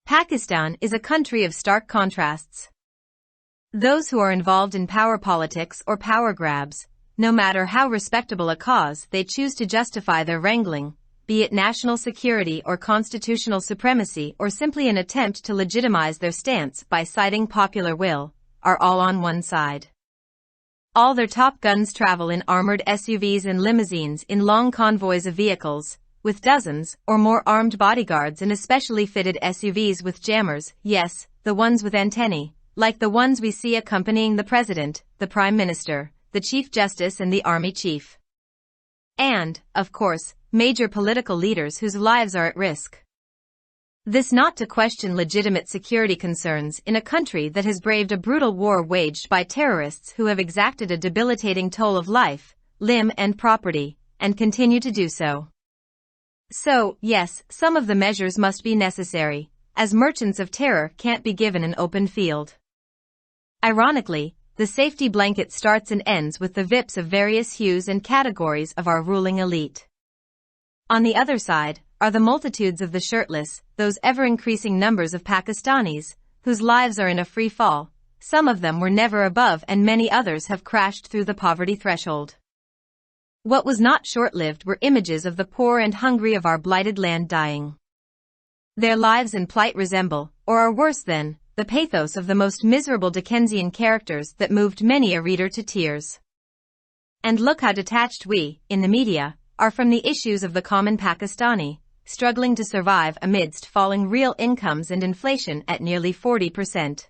Pakistan is a country of stark contrasts. Those who are involved in power politics or power grabs, no matter how respectable a cause they choose to justify their wrangling, be it national security or constitutional supremacy or simply an attempt to legitimize their stance by citing popular will, are all on one side. All their top guns travel in armored SUVs and limousines in long convoys of vehicles, with dozens or more armed bodyguards in especially fitted SUVs with jammers, yes, the ones with antennae, like the ones we see accompanying the President, the Prime Minister, the Chief Justice and the Army Chief. And, of course, major political leaders whose lives are at risk. This not to question legitimate security concerns in a country that has braved a brutal war waged by terrorists who have exacted a debilitating toll of life, limb and property, and continue to do so. So, yes, some of the measures must be necessary, as merchants of terror can't be given an open field. Ironically, the safety blanket starts and ends with the VIPs of various hues and categories of our ruling elite. On the other side are the multitudes of the shirtless, those ever-increasing numbers of Pakistanis, whose lives are in a free fall. Some of them were never above and many others have crashed through the poverty threshold. What was not short-lived were images of the poor and hungry of our blighted land dying. Their lives and plight resemble, or are worse than, the pathos of the most miserable Dickensian characters that moved many a reader to tears. And look how detached we, in the media, are from the issues of the common Pakistani, struggling to survive amidst falling real incomes and inflation at nearly 40%.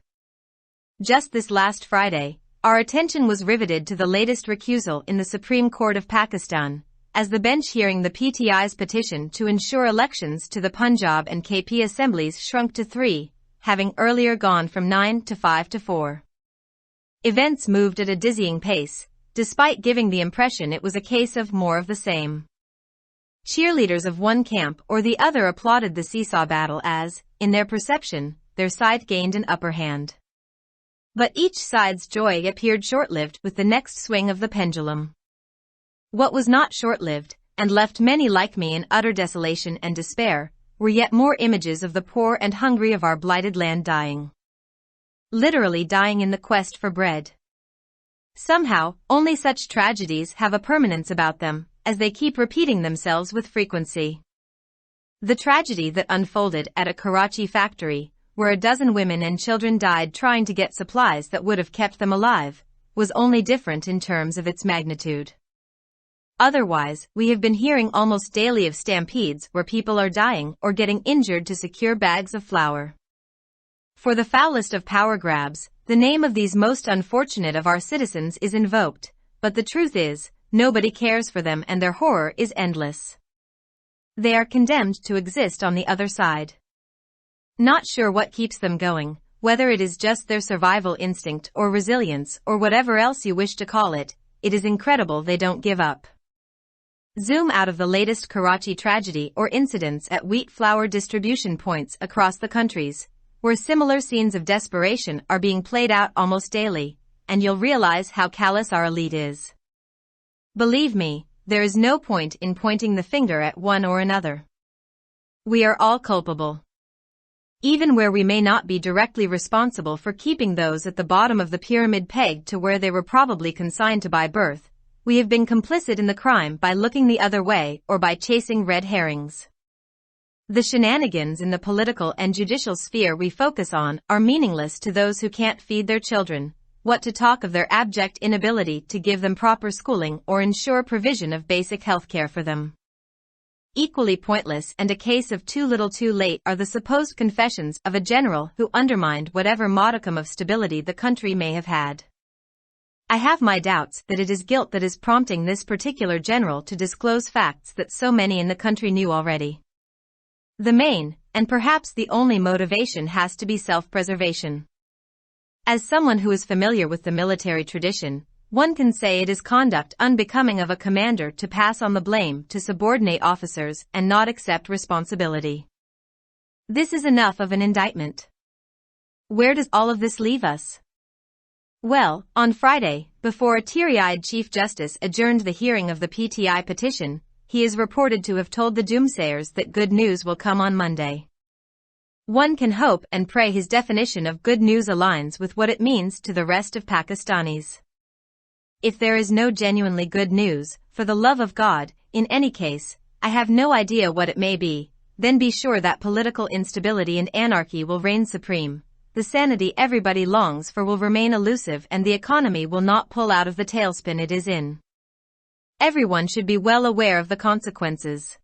Just this last Friday, our attention was riveted to the latest recusal in the Supreme Court of Pakistan, as the bench hearing the PTI's petition to ensure elections to the Punjab and KP assemblies shrunk to 3, having earlier gone from 9 to 5 to 4. Events moved at a dizzying pace, despite giving the impression it was a case of more of the same. Cheerleaders of one camp or the other applauded the seesaw battle as, in their perception, their side gained an upper hand. But each side's joy appeared short-lived with the next swing of the pendulum. What was not short-lived, and left many like me in utter desolation and despair, were yet more images of the poor and hungry of our blighted land dying. Literally dying in the quest for bread. Somehow, only such tragedies have a permanence about them, as they keep repeating themselves with frequency. The tragedy that unfolded at a Karachi factory, where a dozen women and children died trying to get supplies that would have kept them alive, was only different in terms of its magnitude. Otherwise, we have been hearing almost daily of stampedes where people are dying or getting injured to secure bags of flour. For the foulest of power grabs, the name of these most unfortunate of our citizens is invoked, but the truth is, nobody cares for them and their horror is endless. They are condemned to exist on the other side. Not sure what keeps them going, whether it is just their survival instinct or resilience or whatever else you wish to call it, it is incredible they don't give up. Zoom out of the latest Karachi tragedy or incidents at wheat flour distribution points across the countries, where similar scenes of desperation are being played out almost daily, and you'll realize how callous our elite is. Believe me, there is no point in pointing the finger at one or another. We are all culpable. Even where we may not be directly responsible for keeping those at the bottom of the pyramid pegged to where they were probably consigned to by birth, we have been complicit in the crime by looking the other way or by chasing red herrings. The shenanigans in the political and judicial sphere we focus on are meaningless to those who can't feed their children, what to talk of their abject inability to give them proper schooling or ensure provision of basic health care for them. Equally pointless and a case of too little too late are the supposed confessions of a general who undermined whatever modicum of stability the country may have had. I have my doubts that it is guilt that is prompting this particular general to disclose facts that so many in the country knew already. The main, and perhaps the only motivation has to be self-preservation. As someone who is familiar with the military tradition, one can say it is conduct unbecoming of a commander to pass on the blame to subordinate officers and not accept responsibility. This is enough of an indictment. Where does all of this leave us? Well, on Friday, before a teary-eyed Chief Justice adjourned the hearing of the PTI petition, he is reported to have told the doomsayers that good news will come on Monday. One can hope and pray his definition of good news aligns with what it means to the rest of Pakistanis. If there is no genuinely good news, for the love of God, in any case, I have no idea what it may be, then be sure that political instability and anarchy will reign supreme. The sanity everybody longs for will remain elusive and the economy will not pull out of the tailspin it is in. Everyone should be well aware of the consequences.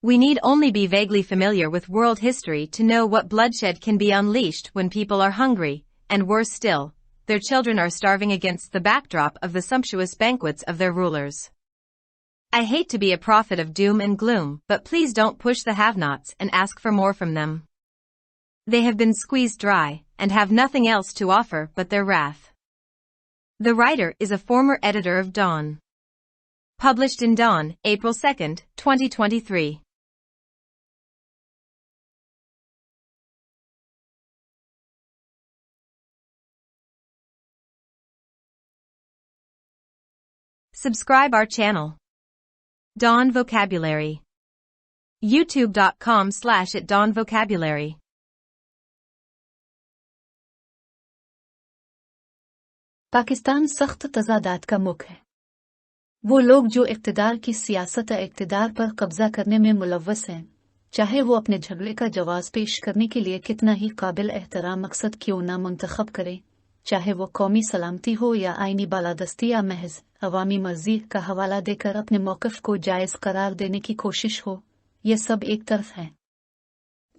We need only be vaguely familiar with world history to know what bloodshed can be unleashed when people are hungry, and worse still, their children are starving against the backdrop of the sumptuous banquets of their rulers. I hate to be a prophet of doom and gloom, but please don't push the have-nots and ask for more from them. They have been squeezed dry, and have nothing else to offer but their wrath. The writer is a former editor of Dawn. Published in Dawn, April 2, 2023. Subscribe our channel. Dawn Vocabulary. YouTube.com/@DawnVocabulary. Pakistan सख्त तजादात का मुख है। वो लोग जो इक़्तिदार की सियासत इक़्तिदार पर कब्जा करने में मुलव्वस हैं, चाहे वो अपने झगड़े का जवाब पेश करने के लिए कितना ही काबिल एहतराम मकसद क्यों ना मुंतखब करें, चाहे वो कौमी सलामती हो या आईनी बालादस्ती या महज अवामी मर्जी का हवाला देकर अपने मौक़िफ़ को जायज़ करार देने की कोशिश हो, ये सब एक तरफ हैं।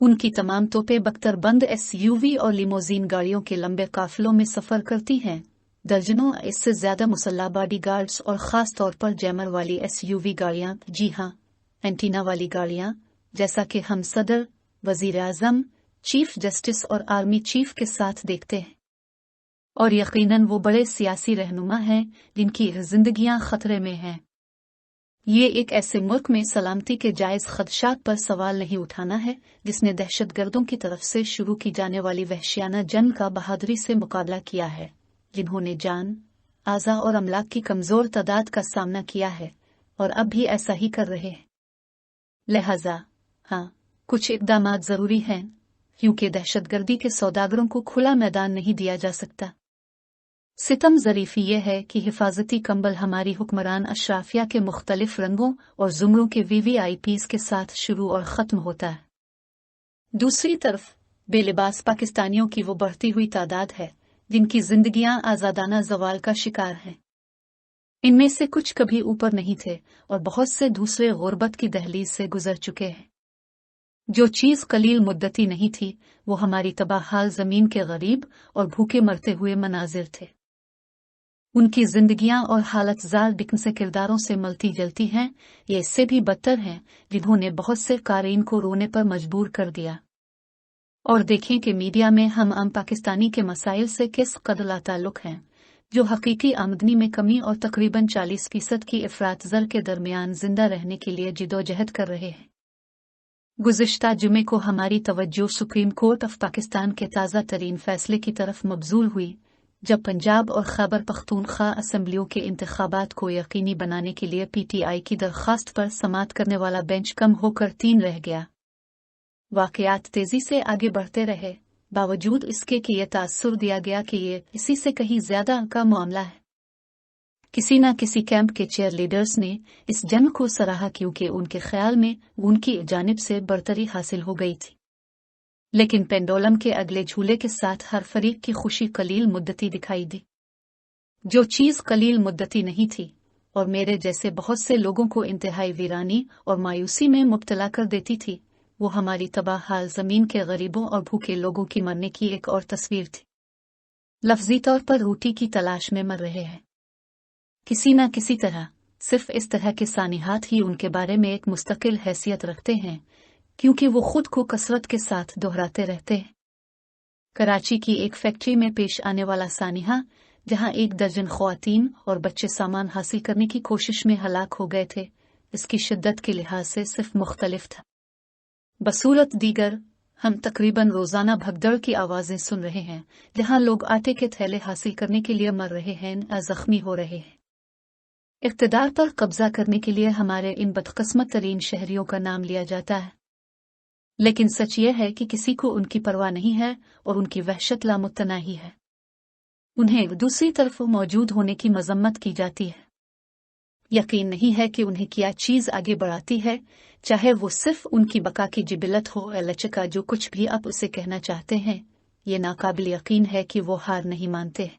उनकी तमाम तोपें बख्तरबंद SUV और लिमोजीन गाड़ियों के लंबे काफ़िलों में सफ़र करती हैं, दर्जनों इससे ज़्यादा मुसल्ला बॉडीगार्ड्स और ख़ास तौर पर जैमर वाली SUV गाड़ियाँ, जी हाँ, एंटीना वाली गाड़ियाँ, जैसा कि हम सदर, वज़ीर आज़म, चीफ जस्टिस और आर्मी चीफ के साथ देखते हैं। और यकीनन वो बड़े सियासी रहनुमा हैं जिनकी जिंदगियां खतरे में हैं। ये एक ऐसे मुल्क में सलामती के जायज़ खदशात पर सवाल नहीं उठाना है जिसने दहशतगर्दों की तरफ से शुरू की जाने वाली वहशियाना जंग का बहादुरी से मुकाबला किया है, जिन्होंने जान, आज़ा और अमलाक की कमज़ोर तादाद का सामना किया है और अब भी ऐसा ही कर रहे हैं। लिहाजा, हाँ, कुछ इक़दामात ज़रूरी हैं, क्योंकि दहशतगर्दी के सौदागरों को खुला मैदान नहीं दिया जा सकता। सितम ज़रीफ़ी ये है कि हिफाजती कंबल हमारी हुक्मरान अशराफिया के मुख्तलिफ रंगों और ज़ुमरों के VVIPs के साथ शुरू और ख़त्म होता है। दूसरी तरफ, बेलिबास पाकिस्तानियों की वो बढ़ती हुई तादाद है जिनकी जिंदगियां आज़ादाना ज़वाल का शिकार हैं। इनमें से कुछ कभी ऊपर नहीं थे और बहुत से दूसरे गुर्बत की दहलीज से गुजर चुके हैं। जो चीज़ कलील मुद्दती नहीं थी, वो हमारी तबाहाल ज़मीन के गरीब और भूखे मरते हुए मनाजिर थे। उनकी जिंदगियां और हालत ज़ाल बिकन से किरदारों से मलती जलती हैं, ये इससे भी बदतर हैं जिन्होंने बहुत से क़ारीन को रोने पर मजबूर कर दिया। और देखें कि मीडिया में हम आम पाकिस्तानी के मसाइल से किस कदर लाताल्लुक़ हैं, जो हकीकी आमदनी में कमी और तकरीबन 40% की इफ़रात ज़र के दरमियान जिंदा रहने के लिए जिदोजहद कर रहे हैं। गुज़िश्ता जुमे को हमारी तवज्जो सुप्रीम कोर्ट ऑफ पाकिस्तान के ताज़ा तरीन फैसले की तरफ मबजूल हुई, जब पंजाब और खैबर पख्तूनख्वा असम्बलियों के इंतखाबात को यकीनी बनाने के लिए PTI की दरख्वास्त पर समाअत करने वाला बेंच कम होकर 3 रह गया। वाक़यात तेज़ी से आगे बढ़ते रहे, बावजूद इसके कि यह तासुर दिया गया कि ये इसी से कहीं ज़्यादा का मामला है। किसी न किसी कैंप के चेयर लीडर्स ने इस जंग को सराहा क्योंकि उनके ख्याल में उनकी जानिब से बरतरी हासिल हो गई थी। लेकिन पेंडोलम के अगले झूले के साथ हर फरीक की खुशी कलील मुद्दती दिखाई दी। जो चीज़ कलील मुद्दती नहीं थी और मेरे जैसे बहुत से लोगों को इंतहाई वीरानी और मायूसी में मुब्तला कर देती थी, वो हमारी तबाह हाल ज़मीन के गरीबों और भूखे लोगों की मरने की एक और तस्वीर थी। लफ्ज़ी तौर पर रोटी की तलाश में मर रहे हैं। किसी न किसी तरह, सिर्फ इस तरह के सानिहात ही उनके बारे में एक मुस्तकिल हैसियत रखते हैं, क्योंकि वो खुद को कसरत के साथ दोहराते रहते हैं। कराची की एक फैक्ट्री में पेश आने वाला सानिहा, जहां 1 दर्जन ख्वातीन और बच्चे सामान हासिल करने की कोशिश में हलाक हो गए थे, इसकी शिद्दत के लिहाज से सिर्फ मुख्तलिफ था। बसूरत दीगर, हम तकरीबन रोज़ाना भगदड़ की आवाज़ें सुन रहे हैं, जहां लोग आटे के थैले हासिल करने के लिए मर रहे हैं या ज़ख्मी हो रहे हैं। इक़्तिदार पर कब्जा करने के लिए हमारे इन बदकिस्मत तरीन शहरियों का नाम लिया जाता है। लेकिन सच यह है कि किसी को उनकी परवाह नहीं है और उनकी वहशत लामुतनाही है। उन्हें दूसरी तरफ मौजूद होने की मजम्मत की जाती है। यकीन नहीं है कि उन्हें क्या चीज़ आगे बढ़ाती है, चाहे वो सिर्फ उनकी बका की जिबिलत हो या लचका जो कुछ भी आप उसे कहना चाहते हैं, ये नाकाबिल यकीन है कि वो हार नहीं मानते।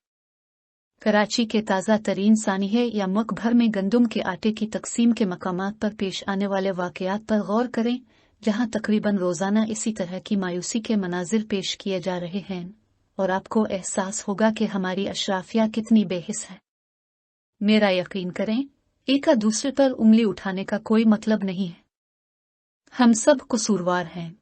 कराची के ताज़ा तरीन सानिहे या मुल्क भर में गंदम के आटे की तकसीम के मकामात पर पेश आने वाले वाक़यात पर गौर करें, जहां तकरीबन रोज़ाना इसी तरह की मायूसी के मनाजिर पेश किए जा रहे हैं, और आपको एहसास होगा कि हमारी अशराफिया कितनी बेहिस है। मेरा यकीन करें, एक दूसरे पर उंगली उठाने का कोई मतलब नहीं है। हम सब कसूरवार हैं।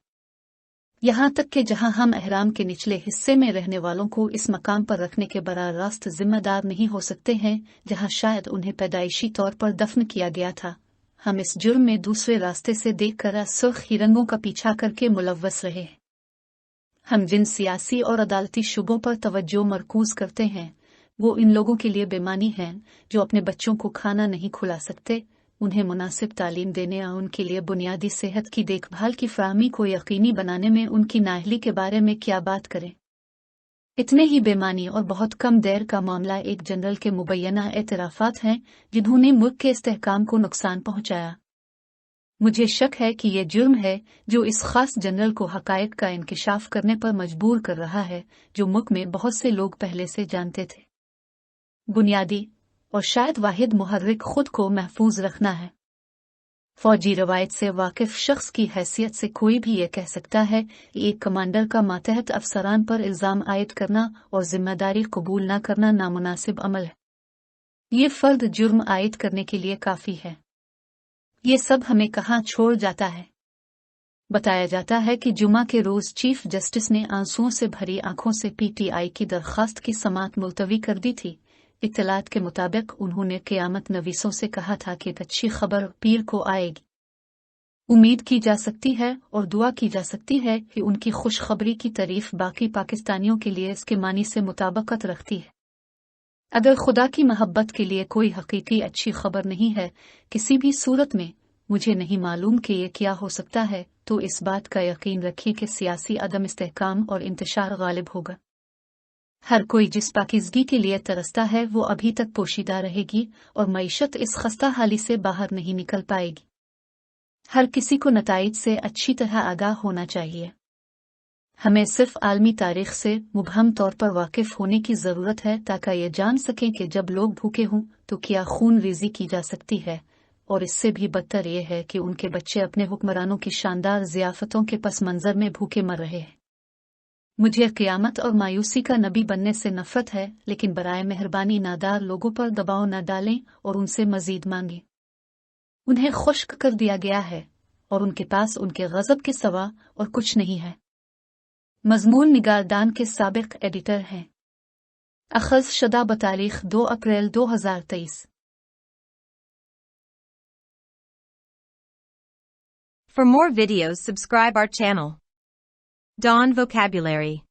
यहाँ तक कि जहाँ हम अहराम के निचले हिस्से में रहने वालों को इस मकाम पर रखने के बराह रास्त जिम्मेदार नहीं हो सकते हैं जहाँ शायद उन्हें पैदाइशी तौर पर दफन किया गया था, हम इस जुर्म में दूसरे रास्ते से देखकर सुर्ख हिरंगों का पीछा करके मुलव्वस रहे। हम जिन सियासी और अदालती शुबों पर तवज्जो मरकूज करते हैं, वो इन लोगों के लिए बेमानी हैं जो अपने बच्चों को खाना नहीं खुला सकते, उन्हें मुनासिब तालीम देने और उनके लिए बुनियादी सेहत की देखभाल की फराहमी को यकीनी बनाने में उनकी नाअहली के बारे में क्या बात करें। इतने ही बेमानी और बहुत कम देर का मामला एक जनरल के मुबैना एतराफ़ात हैं जिन्होंने मुल्क के इस्तेहकाम को नुकसान पहुंचाया। मुझे शक है कि यह जुर्म है जो इस खास जनरल को हकायक का इंकिशाफ करने पर मजबूर कर रहा है, जो मुल्क में बहुत से लोग पहले से जानते थे। बुनियादी और शायद वाहिद मुहर्रिक खुद को महफूज रखना है। फौजी रवायत से वाकिफ शख्स की हैसियत से कोई भी ये कह सकता है कि एक कमांडर का मातहत अफसरान पर इल्ज़ाम आयद करना और जिम्मेदारी कबूल न करना नामुनासिब अमल है। ये फर्द जुर्म आयद करने के लिए काफ़ी है। ये सब हमें कहाँ छोड़ जाता है। बताया जाता है कि जुमा के रोज़ चीफ जस्टिस ने आंसुओं से भरी आंखों से PTI की दरख्वास्त की समाअत मुलतवी कर दी थी। इत्तलात के मुताबिक उन्होंने क़यामत नवीसों से कहा था कि अच्छी खबर पीर को आएगी। उम्मीद की जा सकती है और दुआ की जा सकती है कि उनकी खुशखबरी की तारीफ बाकी पाकिस्तानियों के लिए इसके मानी से मुताबकत रखती है। अगर खुदा की मोहब्बत के लिए कोई हकीकी अच्छी खबर नहीं है किसी भी सूरत में, मुझे नहीं मालूम कि ये क्या हो सकता है, तो इस बात का यकीन रखिए कि सियासी अदम इस्तेहकाम और इंतशार गालिब होगा। हर कोई जिस पाकिज़गी के लिए तरसता है वो अभी तक पोशीदा रहेगी और मईशत इस खस्ता हाली से बाहर नहीं निकल पाएगी। हर किसी को नताइज से अच्छी तरह आगाह होना चाहिए। हमें सिर्फ आलमी तारीख से मुबहम तौर पर वाकिफ होने की ज़रूरत है ताकि ये जान सकें कि जब लोग भूखे हों तो क्या खून रेज़ी की जा सकती है, और इससे भी बदतर यह है कि उनके बच्चे अपने हुक्मरानों की शानदार ज़ियाफ़तों के पस मंज़र में भूखे मर रहे हैं। मुझे क़यामत और मायूसी का नबी बनने से नफ़रत है, लेकिन बराए मेहरबानी नादार लोगों पर दबाव न डालें और उनसे मज़ीद मांगें। उन्हें खुश्क कर दिया गया है और उनके पास उनके गज़ब के सिवा और कुछ नहीं है। मज़मून निगारदान के साबिक़ एडिटर हैं। अख़ज़ शुदा बतारीख़ 2 अप्रैल 2023। For more videos, subscribe our channel. Dawn Vocabulary.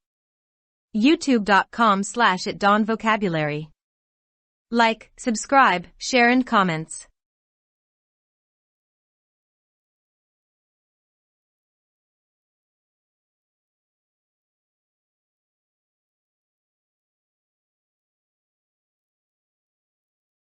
YouTube.com/@dawnvocabulary. Like, subscribe, share and comments.